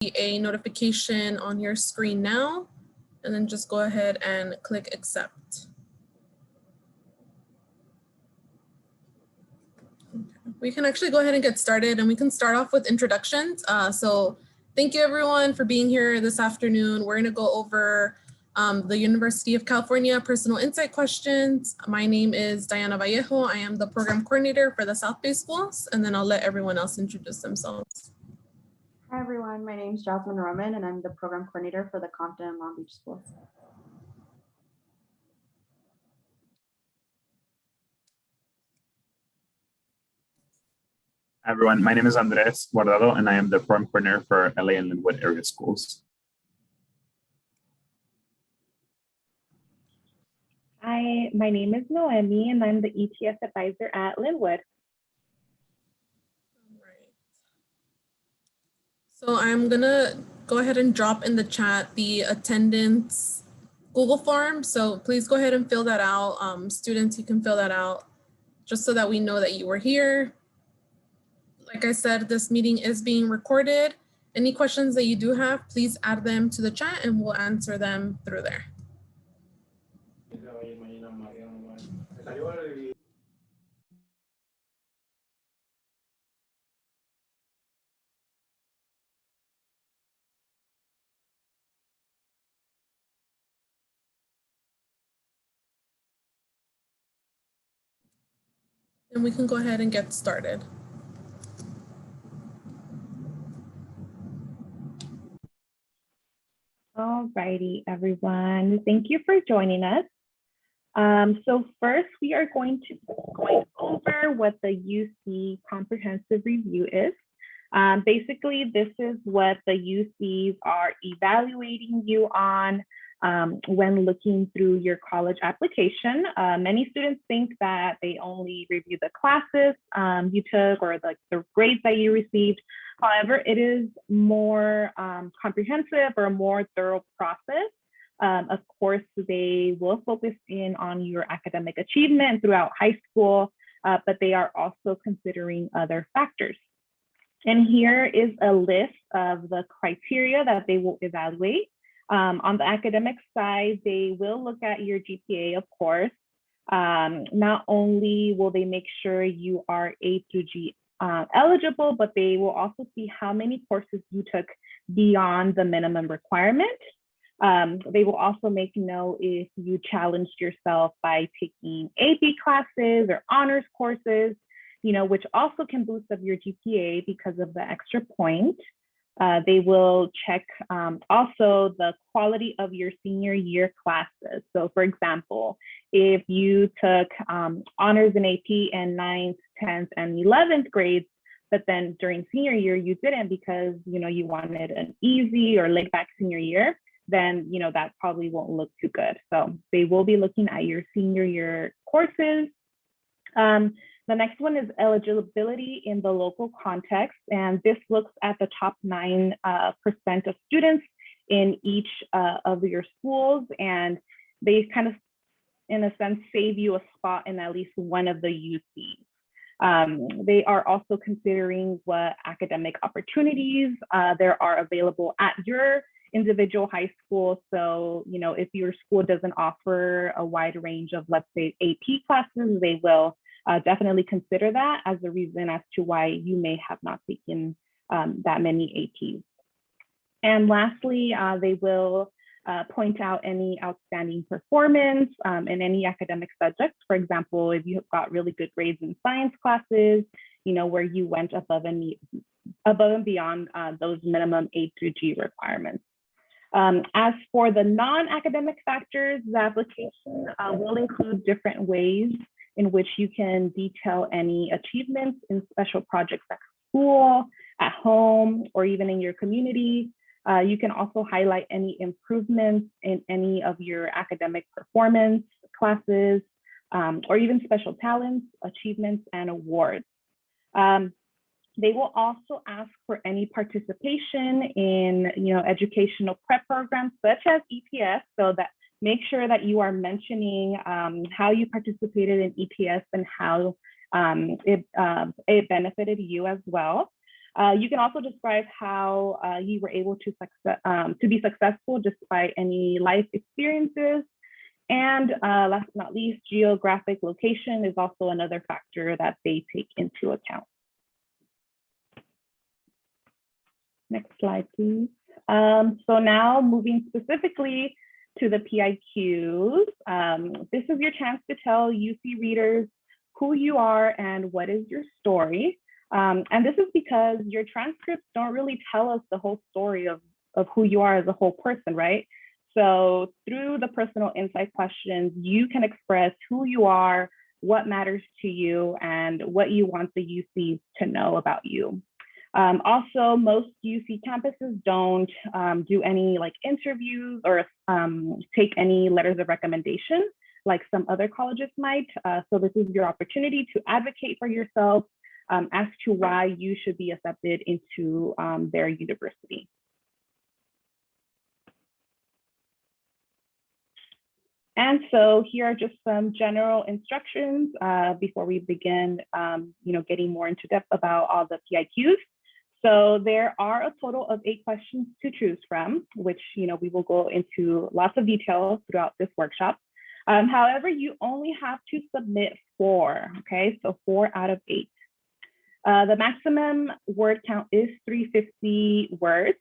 a notification on your screen now, and then just go ahead and click accept. We can actually go ahead and get started, and we can start off with introductions. So thank you everyone for being here this afternoon. We're gonna go over the University of California Personal Insight questions. My name is Diana Vallejo. I am the program coordinator for the South Bay schools, and then I'll let everyone else introduce themselves. Hi everyone, my name is Jasmine Roman and I'm the program coordinator for the Compton and Long Beach schools. Hi everyone, my name is Andres Guardado and I am the program coordinator for LA and Linwood area schools. Hi, my name is Noemi and I'm the ETS advisor at Linwood. All right. So I'm gonna go ahead and drop in the chat the attendance Google form. So please go ahead and fill that out. Students, you can fill that out just so that we know that you were here. Like I said, this meeting is being recorded. Any questions that you do have, please add them to the chat and we'll answer them through there. And we can go ahead and get started. All righty, everyone. Thank you for joining us. So first, we are going over what the UC Comprehensive Review is. Basically, this is what the UCs are evaluating you on when looking through your college application. Many students think that they only review the classes you took or like the grades that you received. However, it is more comprehensive or a more thorough process. Of course, they will focus in on your academic achievement throughout high school, but they are also considering other factors. And here is a list of the criteria that they will evaluate. On the academic side, they will look at your GPA, of course. Not only will they make sure you are A through G eligible, but they will also see how many courses you took beyond the minimum requirement. They will also make note if you challenged yourself by taking AP classes or honors courses, you know, which also can boost up your GPA because of the extra point. They will check also the quality of your senior year classes. So for example, if you took honors in AP and 9th, 10th, and 11th grades, but then during senior year, you didn't because, you know, you wanted an easy or laid back senior year, then, you know, that probably won't look too good. So they will be looking at your senior year courses. The next one is eligibility in the local context. And this looks at the top 9% of students in each of your schools. And they kind of, in a sense, save you a spot in at least one of the UCs. They are also considering what academic opportunities there are available at your individual high school. So, you know, if your school doesn't offer a wide range of, let's say, AP classes, they will definitely consider that as a reason as to why you may have not taken that many APs. And lastly, they will point out any outstanding performance in any academic subjects. For example, if you got really good grades in science classes, you know, where you went above and beyond those minimum A through G requirements. As for the non-academic factors, the application will include different ways in which you can detail any achievements in special projects at school, at home, or even in your community. You can also highlight any improvements in any of your academic performance classes, or even special talents, achievements, and awards. They will also ask for any participation in, you know, educational prep programs such as EPS, so that make sure that you are mentioning how you participated in EPS and how it benefited you as well. You can also describe how you were able to be successful despite any life experiences. And last but not least, geographic location is also another factor that they take into account. Next slide, please. So now moving specifically to the PIQs, this is your chance to tell UC readers who you are and what is your story. And this is because your transcripts don't really tell us the whole story of who you are as a whole person, right? So through the personal insight questions, you can express who you are, what matters to you, and what you want the UCs to know about you. Also, most UC campuses don't do any like interviews or take any letters of recommendation like some other colleges might. So this is your opportunity to advocate for yourself as to why you should be accepted into their university. And so here are just some general instructions before we begin, getting more into depth about all the PIQs. So there are a total of 8 questions to choose from, which we will go into lots of detail throughout this workshop. However, you only have to submit 4, okay? So 4 out of 8. The maximum word count is 350 words.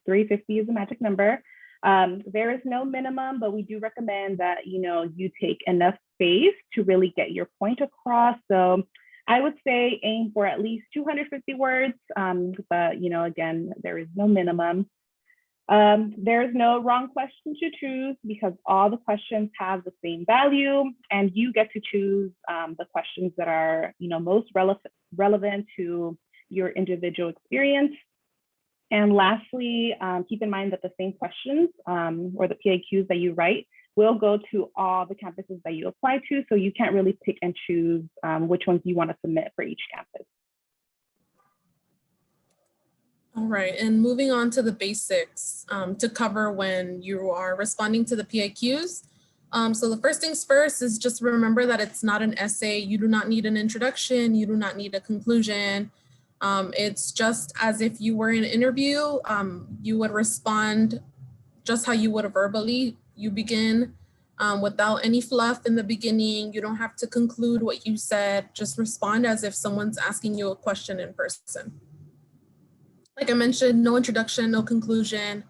350 is the magic number. There is no minimum, but we do recommend that you take enough space to really get your point across. So I would say aim for at least 250 words, but again, there is no minimum. There is no wrong question to choose because all the questions have the same value, and you get to choose the questions that are most relevant to your individual experience. And lastly, keep in mind that the same questions or the PIQs that you write will go to all the campuses that you apply to. So you can't really pick and choose which ones you want to submit for each campus. All right, and moving on to the basics to cover when you are responding to the PIQs. So the first things first is just remember that it's not an essay. You do not need an introduction. You do not need a conclusion. It's just as if you were in an interview, you would respond just how you would verbally. You begin without any fluff in the beginning. You don't have to conclude what you said. Just respond as if someone's asking you a question in person. Like I mentioned, no introduction, no conclusion.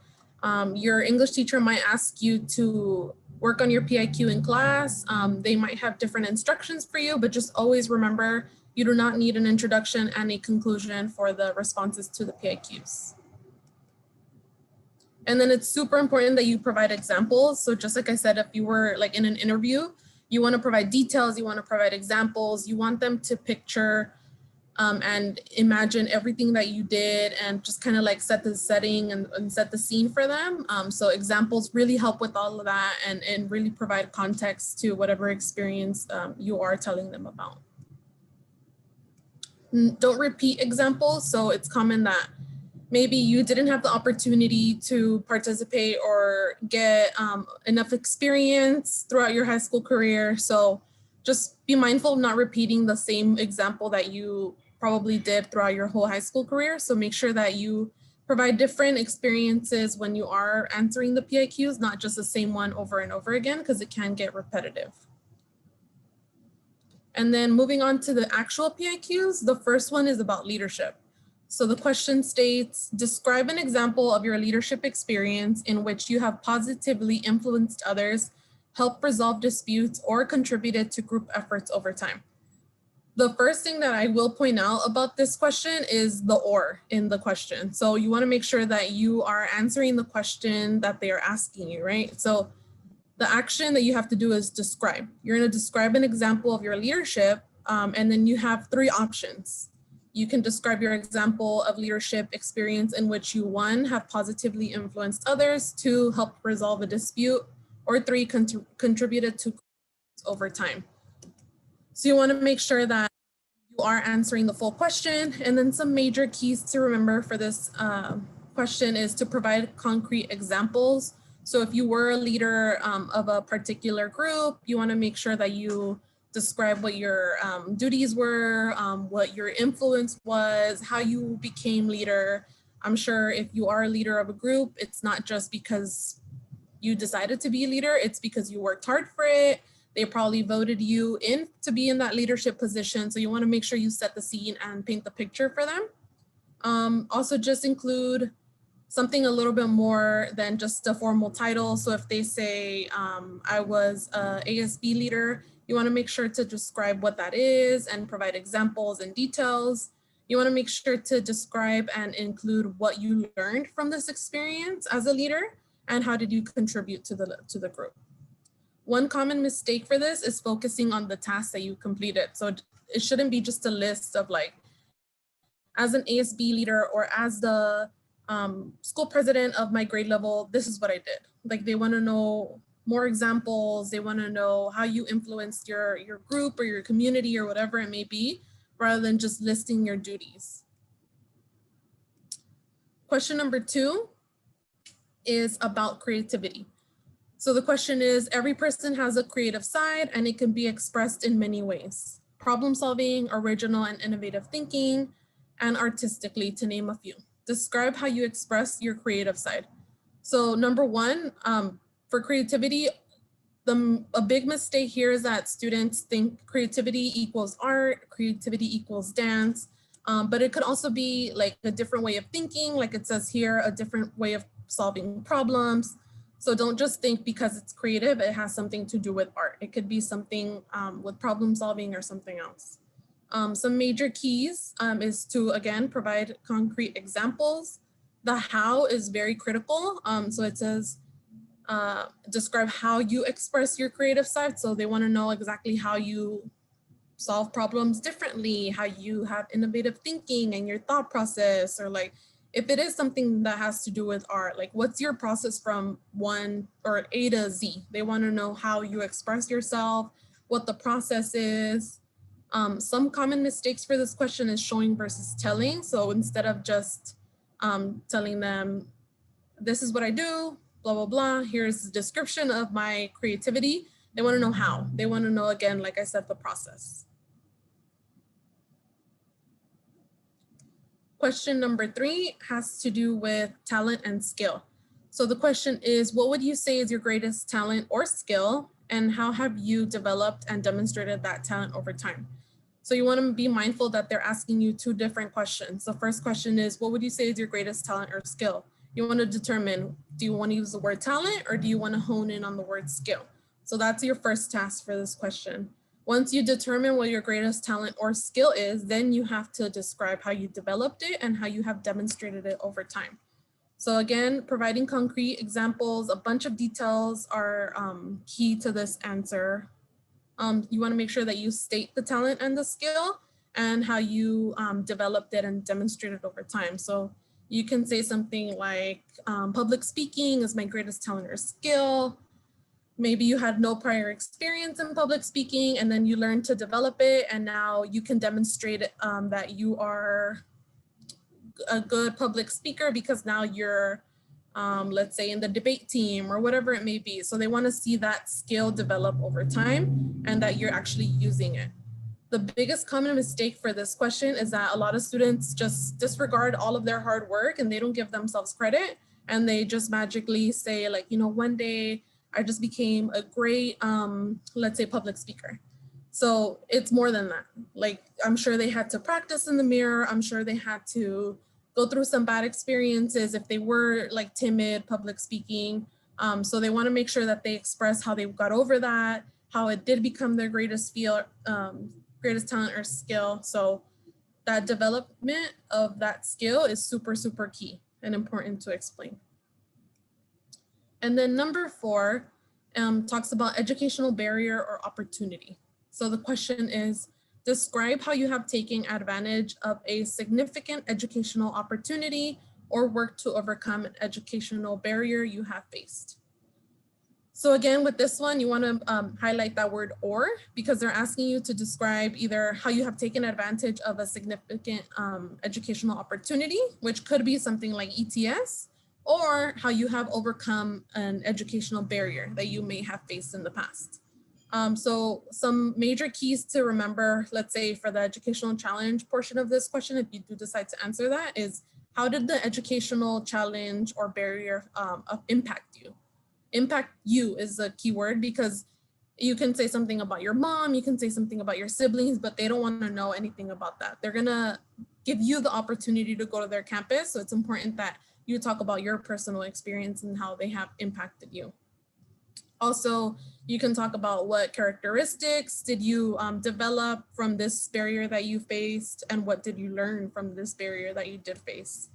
Your English teacher might ask you to work on your PIQ in class. They might have different instructions for you, but just always remember you do not need an introduction and a conclusion for the responses to the PIQs. And then it's super important that you provide examples. So just like I said, if you were like in an interview, you want to provide details, you want to provide examples, you want them to picture and imagine everything that you did and just kind of like set the setting and set the scene for them. So examples really help with all of that and really provide context to whatever experience you are telling them about. Don't repeat examples. So it's common that maybe you didn't have the opportunity to participate or get enough experience throughout your high school career. So just be mindful of not repeating the same example that you probably did throughout your whole high school career. So make sure that you provide different experiences when you are answering the PIQs, not just the same one over and over again, because it can get repetitive. And then moving on to the actual PIQs, the first one is about leadership. So the question states, describe an example of your leadership experience in which you have positively influenced others, helped resolve disputes, or contributed to group efforts over time. The first thing that I will point out about this question is the or in the question. So you want to make sure that you are answering the question that they are asking you, right? So the action that you have to do is describe. You're going to describe an example of your leadership, and then you have 3 options. You can describe your example of leadership experience in which you 1, have positively influenced others, 2, helped resolve a dispute, or 3, contributed to over time. So you want to make sure that you are answering the full question. And then some major keys to remember for this question is to provide concrete examples. So if you were a leader of a particular group, you want to make sure that you describe what your duties were, what your influence was, how you became leader. I'm sure if you are a leader of a group, it's not just because you decided to be a leader, it's because you worked hard for it. They probably voted you in to be in that leadership position. So you want to make sure you set the scene and paint the picture for them. Also just include something a little bit more than just a formal title. So if they say, I was a ASB leader, you want to make sure to describe what that is and provide examples and details. You want to make sure to describe and include what you learned from this experience as a leader and how did you contribute to the group. One common mistake for this is focusing on the tasks that you completed. So it shouldn't be just a list of like, as an ASB leader or as the school president of my grade level, this is what I did. Like they want to know more examples. They want to know how you influenced your group or your community or whatever it may be, rather than just listing your duties. Question number 2 is about creativity. So the question is, every person has a creative side and it can be expressed in many ways. Problem solving, original and innovative thinking, and artistically, to name a few. Describe how you express your creative side. So number 1, for creativity, a big mistake here is that students think creativity equals art, creativity equals dance, but it could also be like a different way of thinking, like it says here, a different way of solving problems. So don't just think because it's creative, it has something to do with art. It could be something with problem solving or something else. Some major keys is to, again, provide concrete examples. The how is very critical. So it says, describe how you express your creative side. So they want to know exactly how you solve problems differently, how you have innovative thinking and your thought process, or like, if it is something that has to do with art, like what's your process from 1 or A to Z? They want to know how you express yourself, what the process is. Some common mistakes for this question is showing versus telling. So instead of just telling them, this is what I do, blah, blah, blah, here's the description of my creativity, they want to know how. They want to know, again, like I said, the process. Question number 3 has to do with talent and skill. So the question is, what would you say is your greatest talent or skill, and how have you developed and demonstrated that talent over time? So you want to be mindful that they're asking you 2 different questions. The first question is, what would you say is your greatest talent or skill? You want to determine, do you want to use the word talent or do you want to hone in on the word skill? So that's your first task for this question. Once you determine what your greatest talent or skill is, then you have to describe how you developed it and how you have demonstrated it over time. So again, providing concrete examples, a bunch of details are key to this answer. You want to make sure that you state the talent and the skill and how you developed it and demonstrated over time. So you can say something like, public speaking is my greatest talent or skill. Maybe you had no prior experience in public speaking and then you learned to develop it, and now you can demonstrate that you are a good public speaker because now you're, let's say, in the debate team or whatever it may be. So they want to see that skill develop over time and that you're actually using it. The biggest common mistake for this question is that a lot of students just disregard all of their hard work and they don't give themselves credit, and they just magically say, like, you know, one day I just became a great, let's say, public speaker. So it's more than that. Like, I'm sure they had to practice in the mirror. I'm sure they had to go through some bad experiences if they were like timid public speaking. So they want to make sure that they express how they got over that, how it did become their greatest greatest talent or skill. So that development of that skill is super, super key and important to explain. And then number 4 talks about educational barrier or opportunity. So the question is, describe how you have taken advantage of a significant educational opportunity or worked to overcome an educational barrier you have faced. So again, with this one, you want to highlight that word or, because they're asking you to describe either how you have taken advantage of a significant educational opportunity, which could be something like ETS, or how you have overcome an educational barrier that you may have faced in the past. So some major keys to remember, let's say for the educational challenge portion of this question, if you do decide to answer that, is how did the educational challenge or barrier impact you? Impact you is the key word, because you can say something about your mom, you can say something about your siblings, but they don't want to know anything about that. They're gonna give you the opportunity to go to their campus. So it's important that you talk about your personal experience and how they have impacted you. Also, you can talk about what characteristics did you develop from this barrier that you faced, and what did you learn from this barrier that you did face.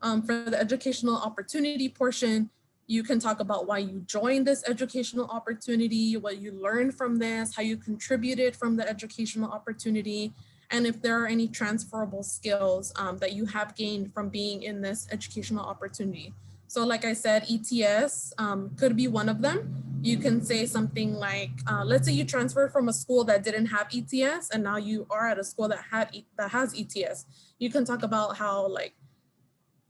For the educational opportunity portion, you can talk about why you joined this educational opportunity, what you learned from this, how you contributed from the educational opportunity, and if there are any transferable skills that you have gained from being in this educational opportunity. So like I said, ETS could be one of them. You can say something like, let's say you transferred from a school that didn't have ETS, and now you are at a school that has ETS. You can talk about how like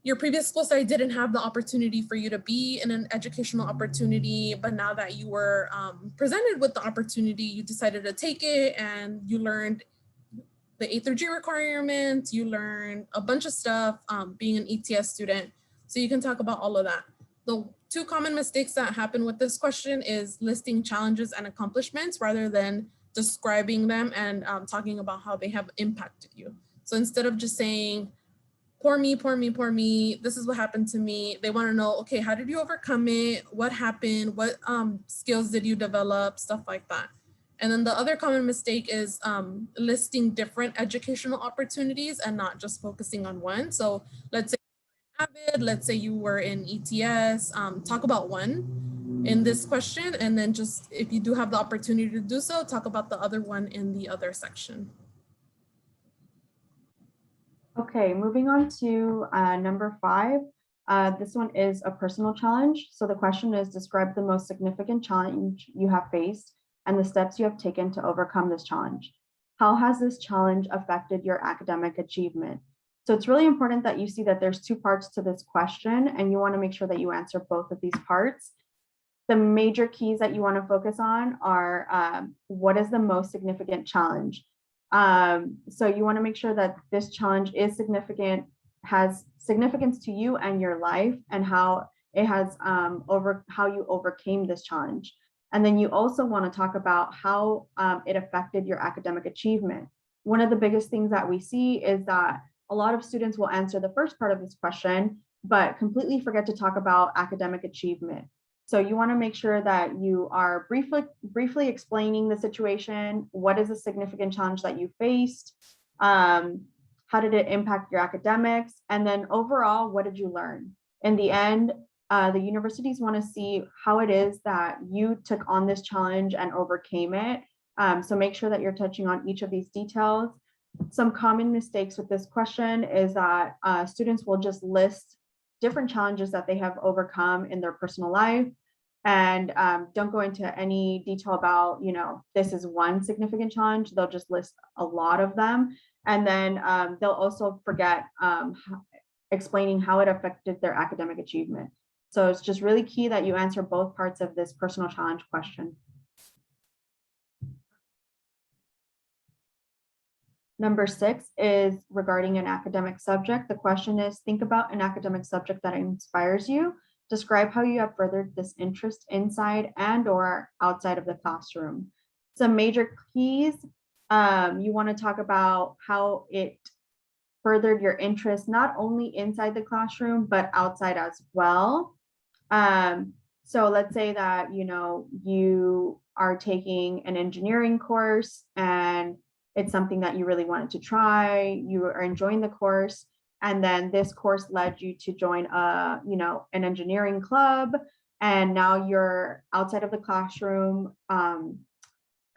your previous school site didn't have the opportunity for you to be in an educational opportunity, but now that you were presented with the opportunity, you decided to take it, and you learned the A through G requirements, you learned a bunch of stuff being an ETS student. So you can talk about all of that. The two common mistakes that happen with this question is listing challenges and accomplishments rather than describing them and talking about how they have impacted you. So instead of just saying, poor me, poor me, poor me, this is what happened to me, they want to know, okay, how did you overcome it? What happened? What skills did you develop? Stuff like that. And then the other common mistake is listing different educational opportunities and not just focusing on one. So let's say Avid, let's say you were in ETS, talk about one in this question, and then just if you do have the opportunity to do so, talk about the other one in the other section. Okay, moving on to number 5. This one is a personal challenge. So the question is, describe the most significant challenge you have faced and the steps you have taken to overcome this challenge. How has this challenge affected your academic achievement? So it's really important that you see that there's 2 parts to this question, and you want to make sure that you answer both of these parts. The major keys that you want to focus on are what is the most significant challenge? So you want to make sure that this challenge is significant, has significance to you and your life, and how it has how you overcame this challenge. And then you also want to talk about how it affected your academic achievement. One of the biggest things that we see is that a lot of students will answer the first part of this question, but completely forget to talk about academic achievement. So you want to make sure that you are briefly explaining the situation. What is a significant challenge that you faced? How did it impact your academics? And then overall, what did you learn? In the end, the universities want to see how it is that you took on this challenge and overcame it. So make sure that you're touching on each of these details. Some common mistakes with this question is that students will just list different challenges that they have overcome in their personal life, and don't go into any detail about, this is one significant challenge. They'll just list a lot of them. And then they'll also forget explaining how it affected their academic achievement. So it's just really key that you answer both parts of this personal challenge question. Number 6 is regarding an academic subject. The question is, think about an academic subject that inspires you. Describe how you have furthered this interest inside and or outside of the classroom. Some major keys, you want to talk about how it furthered your interest, not only inside the classroom, but outside as well. So let's say that, you are taking an engineering course and it's something that you really wanted to try, you are enjoying the course, and then this course led you to join an engineering club, and now you're outside of the classroom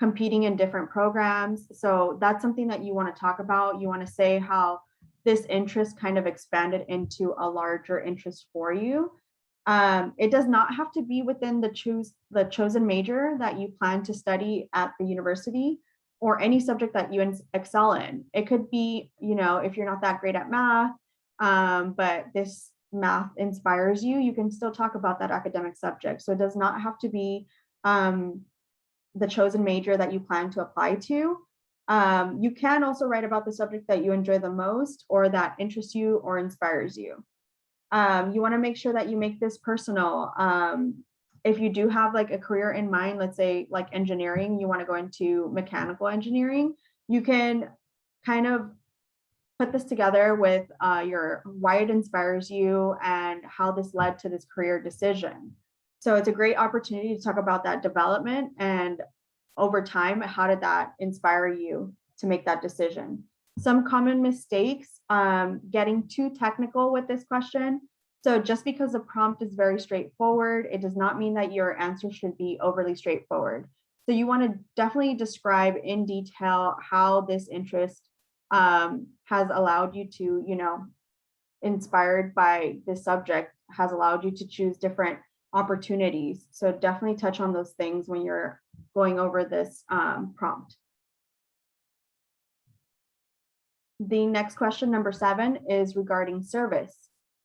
competing in different programs. So that's something that you want to talk about. You want to say how this interest kind of expanded into a larger interest for you. It does not have to be within the chosen major that you plan to study at the university, or any subject that you excel in. It could be, if you're not that great at math, but this math inspires you, you can still talk about that academic subject. So it does not have to be the chosen major that you plan to apply to. You can also write about the subject that you enjoy the most or that interests you or inspires you. You want to make sure that you make this personal. If you do have like a career in mind, let's say like engineering, you want to go into mechanical engineering, you can kind of put this together with your why it inspires you and how this led to this career decision. So it's a great opportunity to talk about that development and over time, how did that inspire you to make that decision? Some common mistakes, getting too technical with this question. So just because the prompt is very straightforward, it does not mean that your answer should be overly straightforward. So you want to definitely describe in detail how this interest has allowed you to, inspired by this subject, has allowed you to choose different opportunities. So definitely touch on those things when you're going over this prompt. The next question, number 7, is regarding service.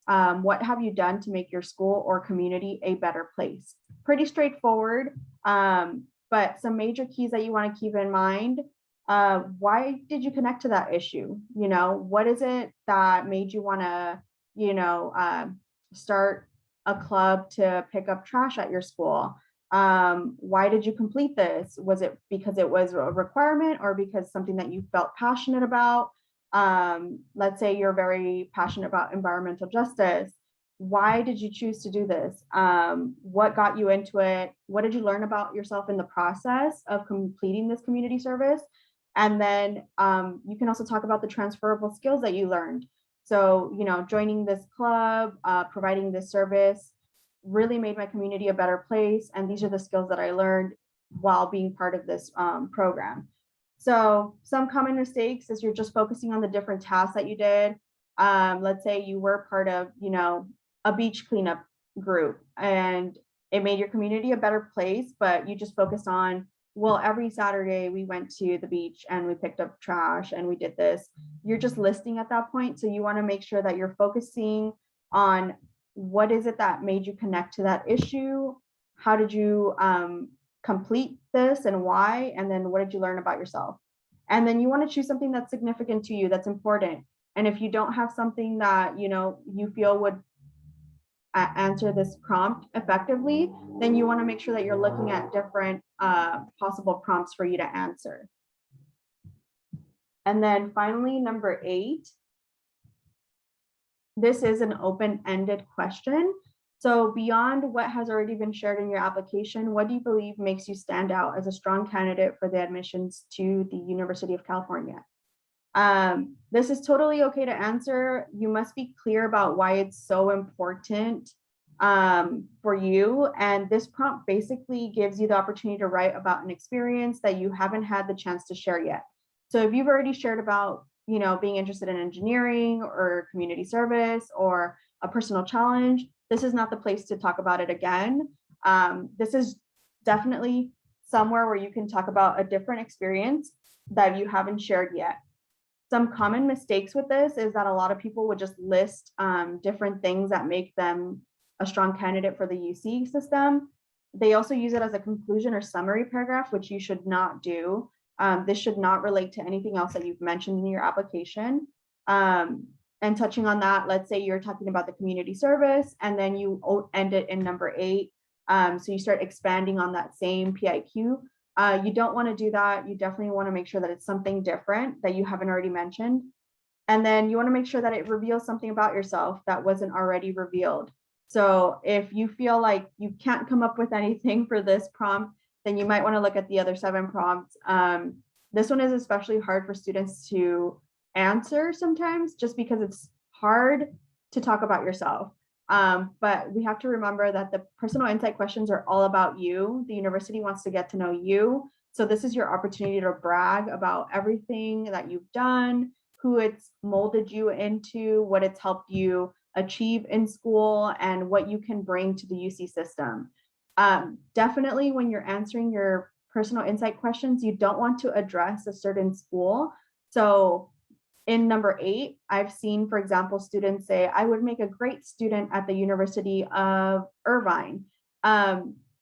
What have you done to make your school or community a better place? Pretty straightforward, but some major keys that you want to keep in mind. Why did you connect to that issue? What is it that made you want to, start a club to pick up trash at your school? Why did you complete this? Was it because it was a requirement or because something that you felt passionate about? Let's say you're very passionate about environmental justice. Why did you choose to do this? What got you into it? What did you learn about yourself in the process of completing this community service? And then you can also talk about the transferable skills that you learned. So, joining this club, providing this service really made my community a better place. And these are the skills that I learned while being part of this program. So some common mistakes is you're just focusing on the different tasks that you did. Let's say you were part of, a beach cleanup group and it made your community a better place, but you just focused on, well, every Saturday we went to the beach and we picked up trash and we did this. You're just listing at that point. So you want to make sure that you're focusing on what is it that made you connect to that issue? How did you complete this and why? And then what did you learn about yourself? And then you want to choose something that's significant to you, that's important. And if you don't have something that, you feel would answer this prompt effectively, then you want to make sure that you're looking at different possible prompts for you to answer. And then finally, number 8, this is an open-ended question. So beyond what has already been shared in your application, what do you believe makes you stand out as a strong candidate for the admissions to the University of California? This is totally okay to answer. You must be clear about why it's so important for you. And this prompt basically gives you the opportunity to write about an experience that you haven't had the chance to share yet. So if you've already shared about, being interested in engineering or community service or a personal challenge, this is not the place to talk about it again. This is definitely somewhere where you can talk about a different experience that you haven't shared yet. Some common mistakes with this is that a lot of people would just list different things that make them a strong candidate for the UC system. They also use it as a conclusion or summary paragraph, which you should not do. This should not relate to anything else that you've mentioned in your application. And touching on that, let's say you're talking about the community service and then you end it in number 8. So you start expanding on that same PIQ. You don't want to do that. You definitely want to make sure that it's something different that you haven't already mentioned. And then you want to make sure that it reveals something about yourself that wasn't already revealed. So if you feel like you can't come up with anything for this prompt, then you might want to look at the other 7 prompts. This one is especially hard for students to answer sometimes just because it's hard to talk about yourself. But we have to remember that the personal insight questions are all about you. The university wants to get to know you. So this is your opportunity to brag about everything that you've done, who it's molded you into, what it's helped you achieve in school, and what you can bring to the UC system. Definitely when you're answering your personal insight questions, you don't want to address a certain school. So in number 8, I've seen, for example, students say, I would make a great student at the University of Irvine.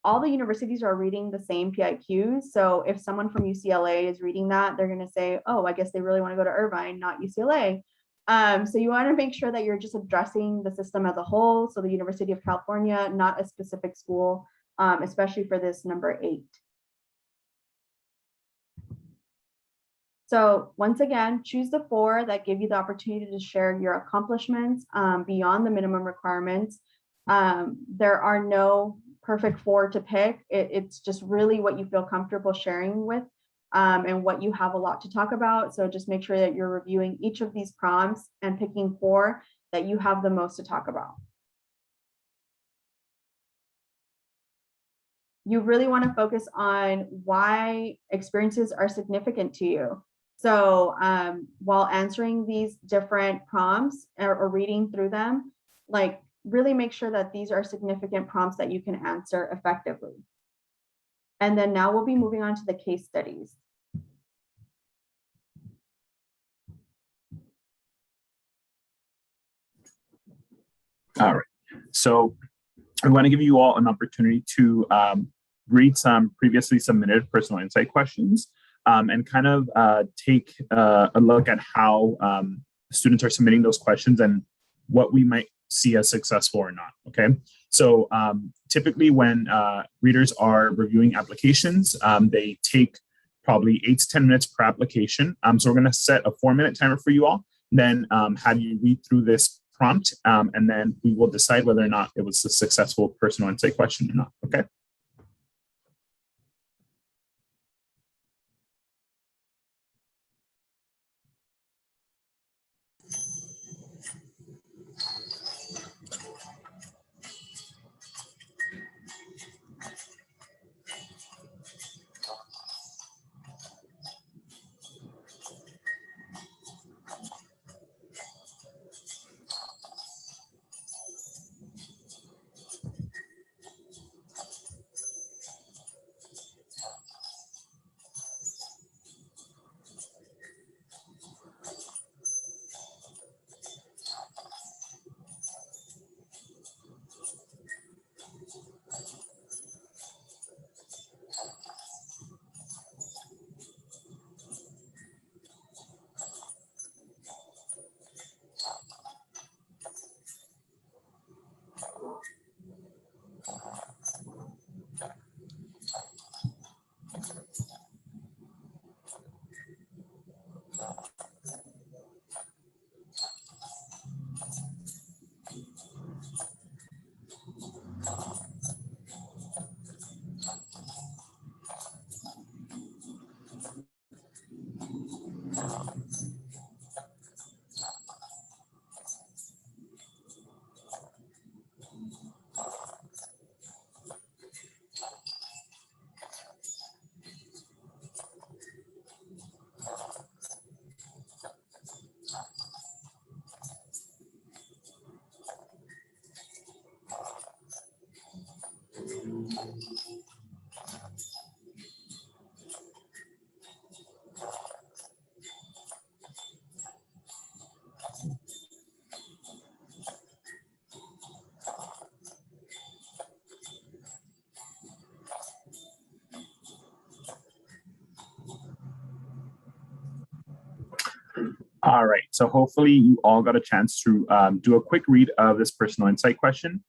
all the universities are reading the same PIQs. So if someone from UCLA is reading that, they're going to say, oh, I guess they really want to go to Irvine, not UCLA. So you want to make sure that you're just addressing the system as a whole. So the University of California, not a specific school, especially for this number 8. So once again, choose the 4 that give you the opportunity to share your accomplishments beyond the minimum requirements. There are no perfect 4 to pick. It's just really what you feel comfortable sharing with and what you have a lot to talk about. So just make sure that you're reviewing each of these prompts and picking 4 that you have the most to talk about. You really want to focus on why experiences are significant to you. So while answering these different prompts or reading through them, like really make sure that these are significant prompts that you can answer effectively. And then now we'll be moving on to the case studies. All right. So I want to give you all an opportunity to read some previously submitted personal insight questions and kind of take a look at how students are submitting those questions and what we might see as successful or not. Okay. So typically when readers are reviewing applications, they take probably 8 to 10 minutes per application. So we're going to set a 4-minute timer for you all, then have you read through this prompt, and then we will decide whether or not it was a successful personal insight question or not. Okay. All right, so hopefully you all got a chance to do a quick read of this personal insight question.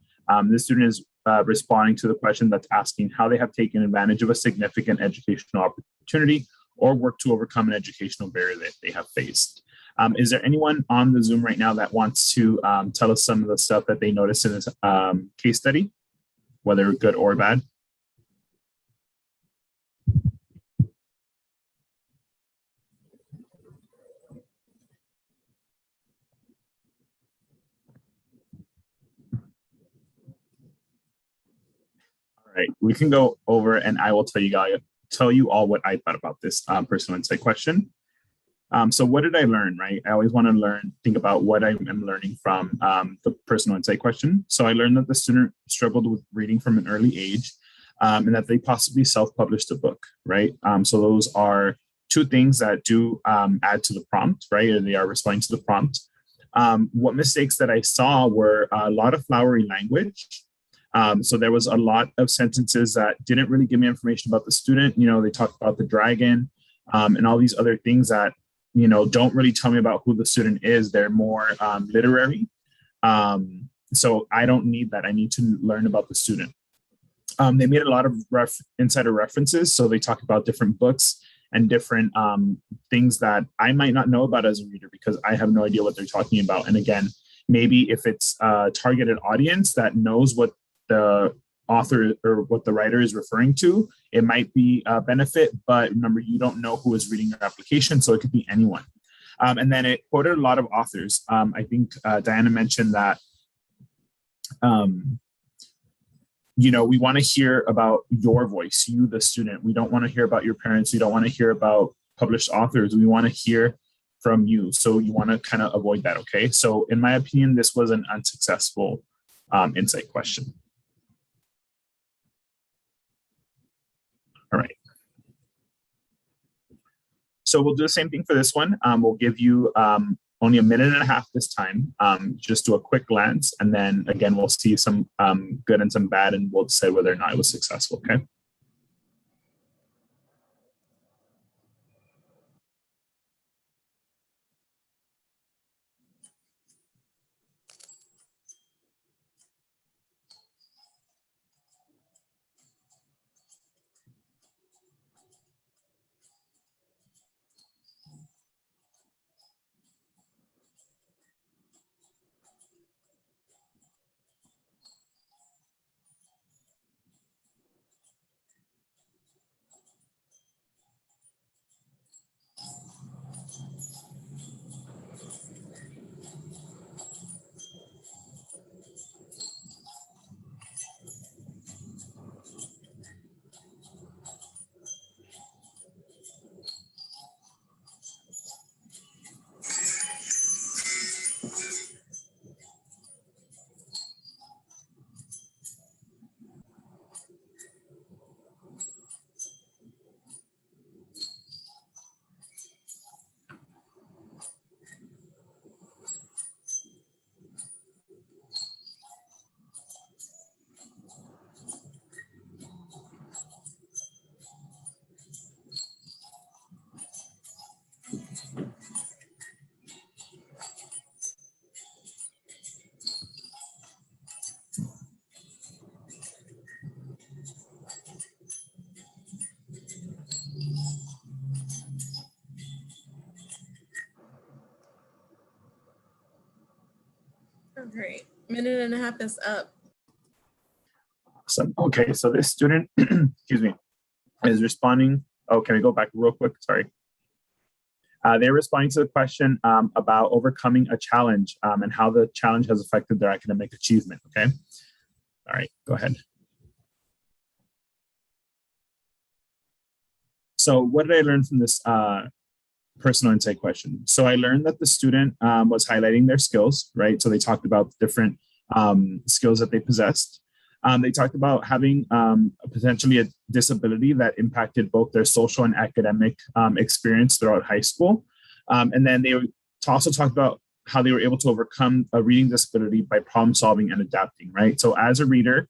This student is responding to the question that's asking how they have taken advantage of a significant educational opportunity or worked to overcome an educational barrier that they have faced. Is there anyone on the Zoom right now that wants to tell us some of the stuff that they noticed in this case study, whether good or bad? Right, we can go over and I will tell you all what I thought about this personal insight question. So what did I learn, right? I always want to think about what I am learning from the personal insight question. So I learned that the student struggled with reading from an early age and that they possibly self-published a book, right? So those are 2 things that do add to the prompt, right? Or they are responding to the prompt. What mistakes that I saw were a lot of flowery language. So there was a lot of sentences that didn't really give me information about the student. You know, they talked about the dragon and all these other things that, you know, don't really tell me about who the student is. They're more literary. So I don't need that. I need to learn about the student. They made a lot of insider references. So they talk about different books and different things that I might not know about as a reader because I have no idea what they're talking about. And again, maybe if it's a targeted audience that knows what the author or what the writer is referring to, it might be a benefit. But remember, you don't know who is reading your application, so it could be anyone. And then it quoted a lot of authors. I think Diana mentioned that you know, we want to hear about your voice, you, the student. We don't want to hear about your parents. We don't want to hear about published authors. We want to hear from you. So you want to kind of avoid that, okay? So in my opinion, this was an unsuccessful insight question. All right. So we'll do the same thing for this one. We'll give you only a minute and a half this time. Just do a quick glance, and then again, we'll see some good and some bad, and we'll decide whether or not it was successful, okay? All right, minute and a half is up. Awesome. Okay, so this student, excuse me, is responding. Oh, can we go back real quick? Sorry. They're responding to the question about overcoming a challenge and how the challenge has affected their academic achievement, okay? All right, go ahead. So what did I learn from this personal insight question? So I learned that the student was highlighting their skills, right? So they talked about different skills that they possessed. They talked about having potentially a disability that impacted both their social and academic experience throughout high school. And then they also talked about how they were able to overcome a reading disability by problem solving and adapting, right? So as a reader,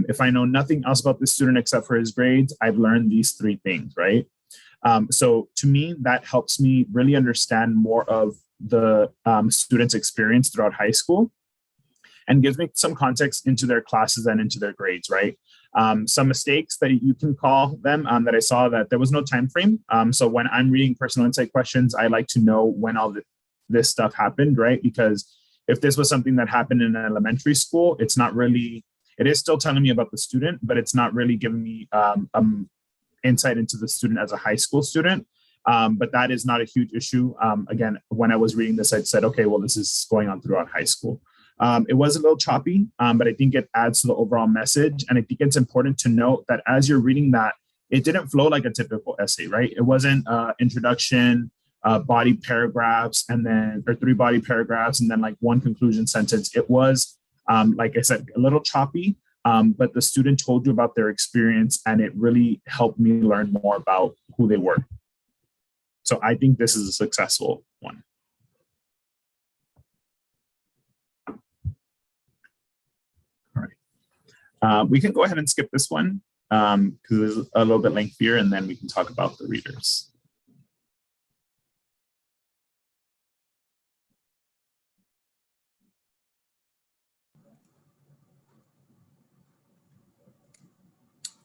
if I know nothing else about this student except for his grades, I've learned these three things, right? So to me, that helps me really understand more of the student's experience throughout high school and gives me some context into their classes and into their grades, right? Some mistakes that you can call them that I saw that there was no time frame. So when I'm reading personal insight questions, I like to know when all this stuff happened, right? Because if this was something that happened in an elementary school, it's not really, it is still telling me about the student, but it's not really giving me insight into the student as a high school student. But that is not a huge issue. Again, when I was reading this, I said, okay, well, this is going on throughout high school. It was a little choppy, but I think it adds to the overall message. And I think it's important to note that as you're reading that, it didn't flow like a typical essay, right? It wasn't introduction, body paragraphs, and then, or 3 body paragraphs, and then like 1 conclusion sentence. It was, like I said, a little choppy, but the student told you about their experience, and it really helped me learn more about who they were. So I think this is a successful one. We can go ahead and skip this one because it's a little bit lengthier, and then we can talk about the readers.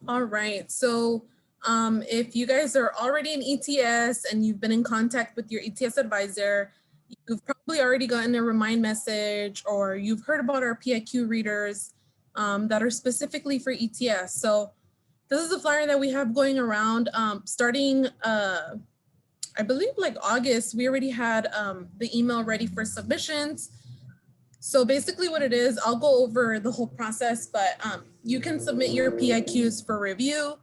All right, so if you guys are already in ETS and you've been in contact with your ETS advisor, you've probably already gotten a remind message, or you've heard about our PIQ readers that are specifically for ETS. So this is a flyer that we have going around starting, I believe like August. We already had the email ready for submissions. So basically what it is, I'll go over the whole process, but you can submit your PIQs for review.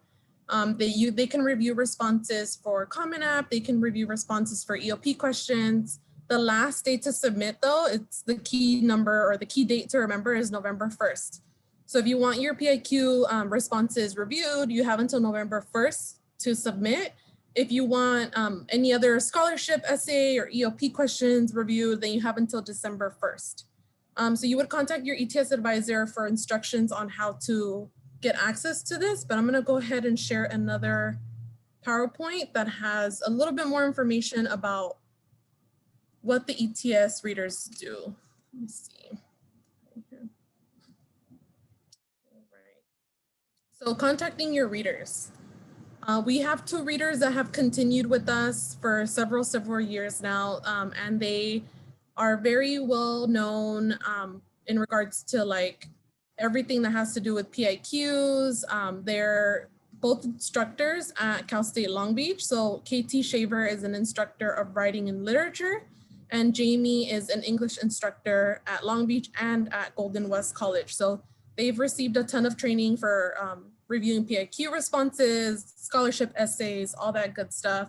They can review responses for Common App. They can review responses for EOP questions. The last date to submit though, it's the key number or the key date to remember is November 1st. So if you want your PIQ responses reviewed, you have until November 1st to submit. If you want any other scholarship essay or EOP questions reviewed, then you have until December 1st. So you would contact your ETS advisor for instructions on how to get access to this, but I'm gonna go ahead and share another PowerPoint that has a little bit more information about what the ETS readers do. Let me see. All right. So contacting your readers. We have 2 readers that have continued with us for several years now, and they are very well known in regards to like everything that has to do with PIQs. They're both instructors at Cal State Long Beach. So KT Shaver is an instructor of writing and literature, and Jamie is an English instructor at Long Beach and at Golden West College. So they've received a ton of training for reviewing PIQ responses, scholarship essays, all that good stuff.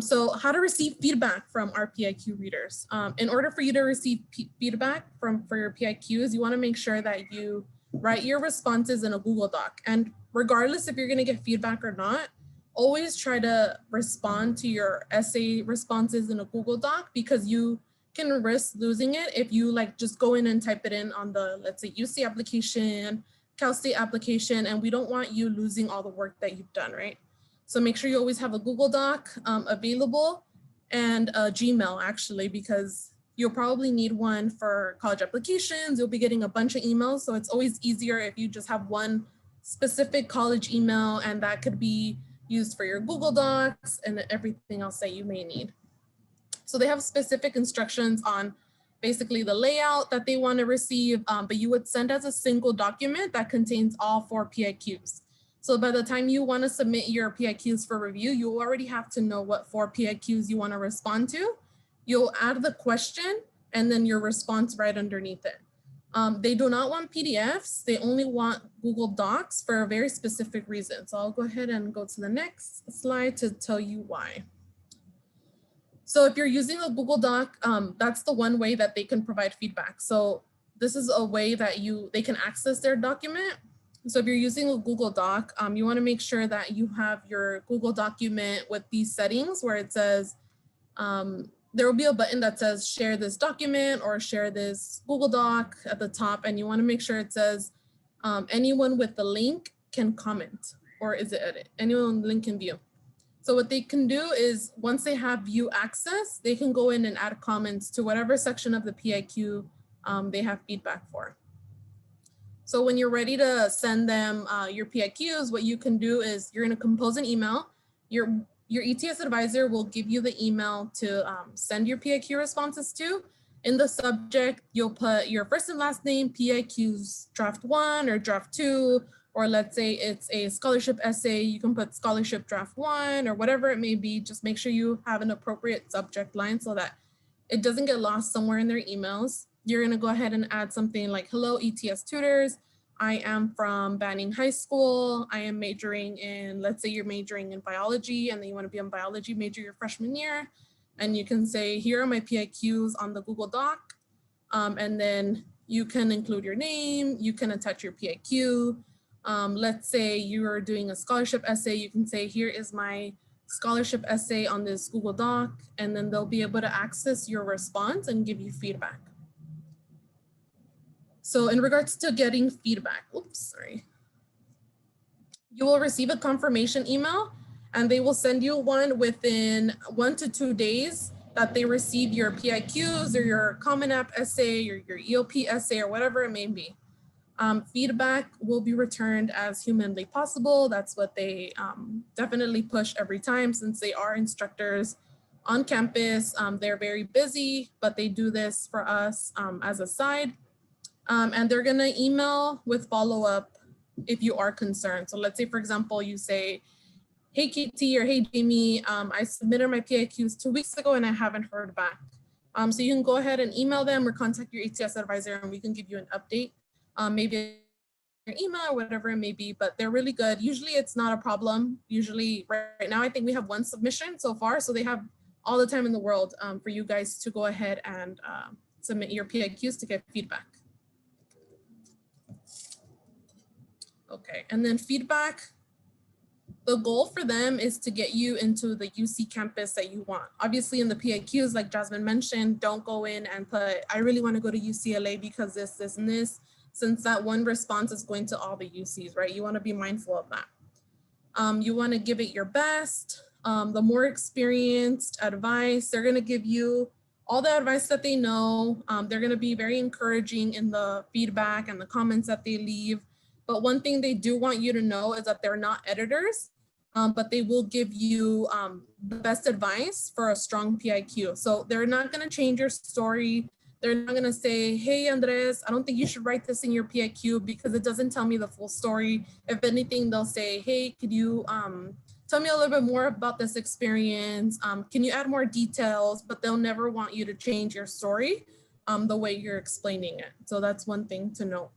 So how to receive feedback from our PIQ readers. In order for you to receive feedback for your PIQs, you wanna make sure that you write your responses in a Google Doc. And regardless if you're gonna get feedback or not, always try to respond to your essay responses in a Google Doc, because you can risk losing it if you like just go in and type it in on the, let's say, UC application, Cal State application, and we don't want you losing all the work that you've done, right? So make sure you always have a Google Doc available, and a Gmail actually, because you'll probably need one for college applications. You'll be getting a bunch of emails. So it's always easier if you just have one specific college email, and that could be used for your Google Docs and everything else that you may need. So they have specific instructions on basically the layout that they want to receive, but you would send as a single document that contains all 4 PIQs. So by the time you want to submit your PIQs for review, you already have to know what 4 PIQs you want to respond to. You'll add the question and then your response right underneath it. They do not want PDFs. They only want Google Docs for a very specific reason. So I'll go ahead and go to the next slide to tell you why. So if you're using a Google Doc, that's the one way that they can provide feedback. So this is a way that they can access their document. So if you're using a Google Doc, you want to make sure that you have your Google document with these settings where it says, there will be a button that says share this document or share this Google Doc at the top. And you want to make sure it says anyone with the link can comment, or is it edit? Anyone with the link can view. So what they can do is once they have view access, they can go in and add comments to whatever section of the PIQ they have feedback for. So when you're ready to send them your PIQs, what you can do is you're going to compose an email. Your ETS advisor will give you the email to send your PIQ responses to. In the subject, you'll put your first and last name, PIQs draft 1 or draft 2, or let's say it's a scholarship essay, you can put scholarship draft 1 or whatever it may be. Just make sure you have an appropriate subject line so that it doesn't get lost somewhere in their emails. You're going to go ahead and add something like, hello, ETS tutors. I am from Banning High School. I am majoring in, let's say you're majoring in biology and then you want to be a biology major your freshman year. And you can say, here are my PIQs on the Google Doc. And then you can include your name. You can attach your PIQ. Let's say you are doing a scholarship essay. You can say, here is my scholarship essay on this Google Doc. And then they'll be able to access your response and give you feedback. So in regards to getting feedback, you will receive a confirmation email and they will send you one within 1 to 2 days that they receive your PIQs or your Common App essay or your EOP essay or whatever it may be. Feedback will be returned as humanly possible. That's what they definitely push every time, since they are instructors on campus. They're very busy, but they do this for us as a side. And they're gonna email with follow-up if you are concerned. So let's say, for example, you say, hey, Katie, or hey, Jamie, I submitted my PIQs 2 weeks ago and I haven't heard back. So you can go ahead and email them or contact your ETS advisor and we can give you an update. Maybe your email or whatever it may be, but they're really good. Usually it's not a problem. Usually right now, I think we have 1 submission so far. So they have all the time in the world for you guys to go ahead and submit your PIQs to get feedback. Okay, and then feedback, the goal for them is to get you into the UC campus that you want. Obviously in the PIQs, like Jasmine mentioned, don't go in and put, I really want to go to UCLA because this, and this, since that one response is going to all the UCs, right? You want to be mindful of that. You want to give it your best. The more experienced advice, they're going to give you all the advice that they know. They're going to be very encouraging in the feedback and the comments that they leave. But one thing they do want you to know is that they're not editors, but they will give you the best advice for a strong PIQ. So they're not going to change your story. They're not going to say, hey, Andres, I don't think you should write this in your PIQ because it doesn't tell me the full story. If anything, they'll say, hey, could you tell me a little bit more about this experience? Can you add more details? But they'll never want you to change your story the way you're explaining it. So that's one thing to note.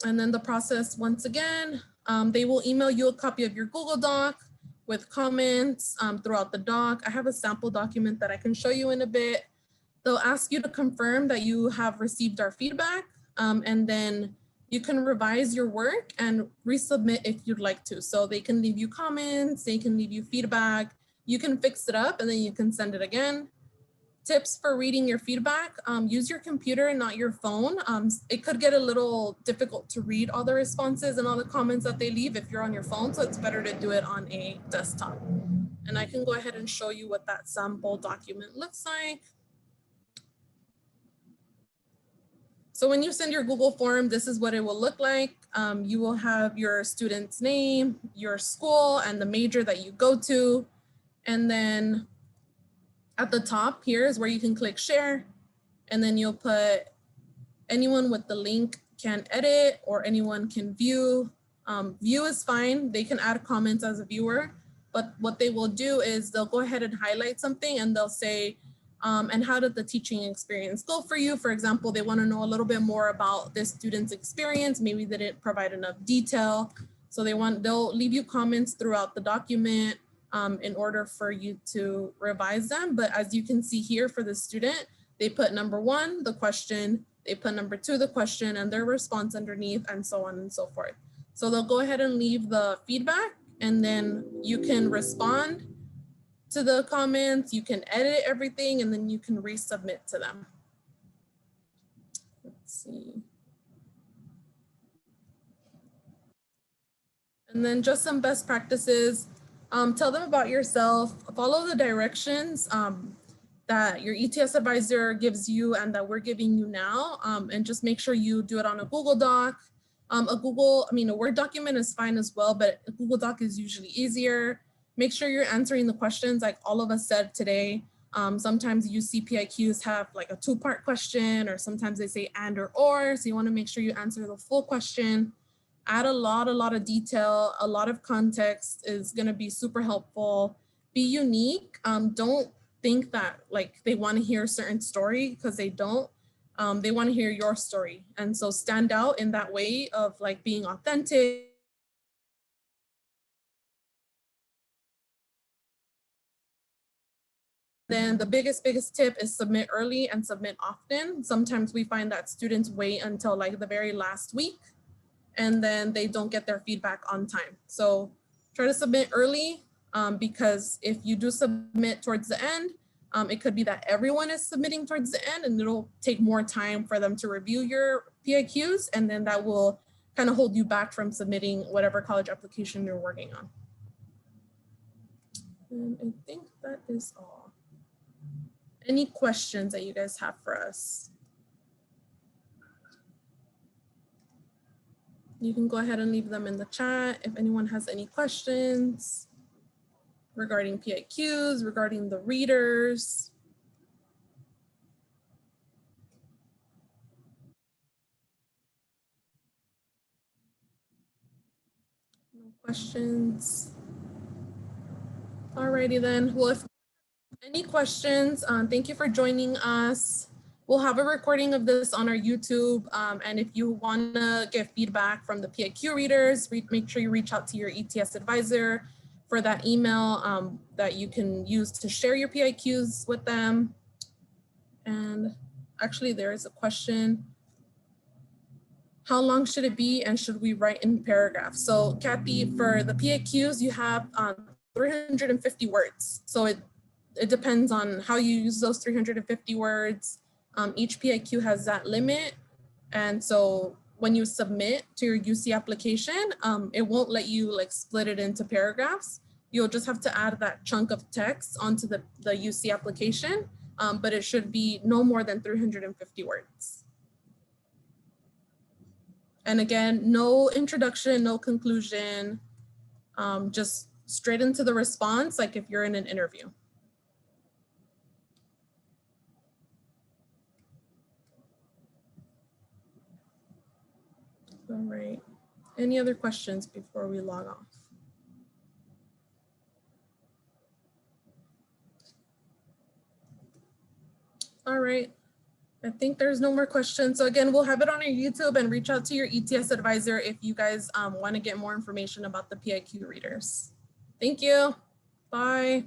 And then the process, once again, they will email you a copy of your Google Doc with comments throughout the doc. I have a sample document that I can show you in a bit. They'll ask you to confirm that you have received our feedback, and then you can revise your work and resubmit if you'd like to. So they can leave you comments, they can leave you feedback, you can fix it up and then you can send it again. Tips for reading your feedback, use your computer and not your phone. It could get a little difficult to read all the responses and all the comments that they leave if you're on your phone, so it's better to do it on a desktop. And I can go ahead and show you what that sample document looks like. So when you send your Google form, this is what it will look like. You will have your student's name, your school, and the major that you go to. And then at the top here is where you can click share. And then you'll put anyone with the link can edit or anyone can view. View is fine. They can add comments as a viewer. But what they will do is they'll go ahead and highlight something and they'll say, and how did the teaching experience go for you? For example, they want to know a little bit more about this student's experience. Maybe they didn't provide enough detail. So they'll leave you comments throughout the document in order for you to revise them. But as you can see here for the student, they put number 1, the question, they put number 2, the question, and their response underneath, and so on and so forth. So they'll go ahead and leave the feedback, and then you can respond to the comments, you can edit everything, and then you can resubmit to them. Let's see. And then just some best practices. Tell them about yourself, follow the directions that your ETS advisor gives you and that we're giving you now, and just make sure you do it on a Google Doc. A Word document is fine as well, but a Google Doc is usually easier. Make sure you're answering the questions like all of us said today. Sometimes UC PIQs have like a 2-part question, or sometimes they say and or, so you want to make sure you answer the full question. Add a lot of detail, a lot of context is going to be super helpful. Be unique. Don't think that like they want to hear a certain story, because they don't. They want to hear your story. And so stand out in that way of like being authentic. Then the biggest tip is submit early and submit often. Sometimes we find that students wait until like the very last week and then they don't get their feedback on time. So try to submit early, because if you do submit towards the end, It could be that everyone is submitting towards the end and it'll take more time for them to review your PIQs, and then that will kind of hold you back from submitting whatever college application you're working on. And I think that is all. Any questions that you guys have for us? You can go ahead and leave them in the chat if anyone has any questions regarding PIQs, regarding the readers. No questions. Alrighty then. Well, if any questions, thank you for joining us. We'll have a recording of this on our YouTube. And if you want to get feedback from the PIQ readers, make sure you reach out to your ETS advisor for that email that you can use to share your PIQs with them. And actually, there is a question. How long should it be, and should we write in paragraphs? So Kathy, for the PIQs, you have 350 words. So it depends on how you use those 350 words. Each PIQ has that limit. And so when you submit to your UC application, it won't let you like split it into paragraphs. You'll just have to add that chunk of text onto the UC application, but it should be no more than 350 words. And again, no introduction, no conclusion, just straight into the response, like if you're in an interview. All right. Any other questions before we log off? All right. I think there's no more questions. So again, we'll have it on our YouTube, and reach out to your ETS advisor if you guys want to get more information about the PIQ readers. Thank you. Bye.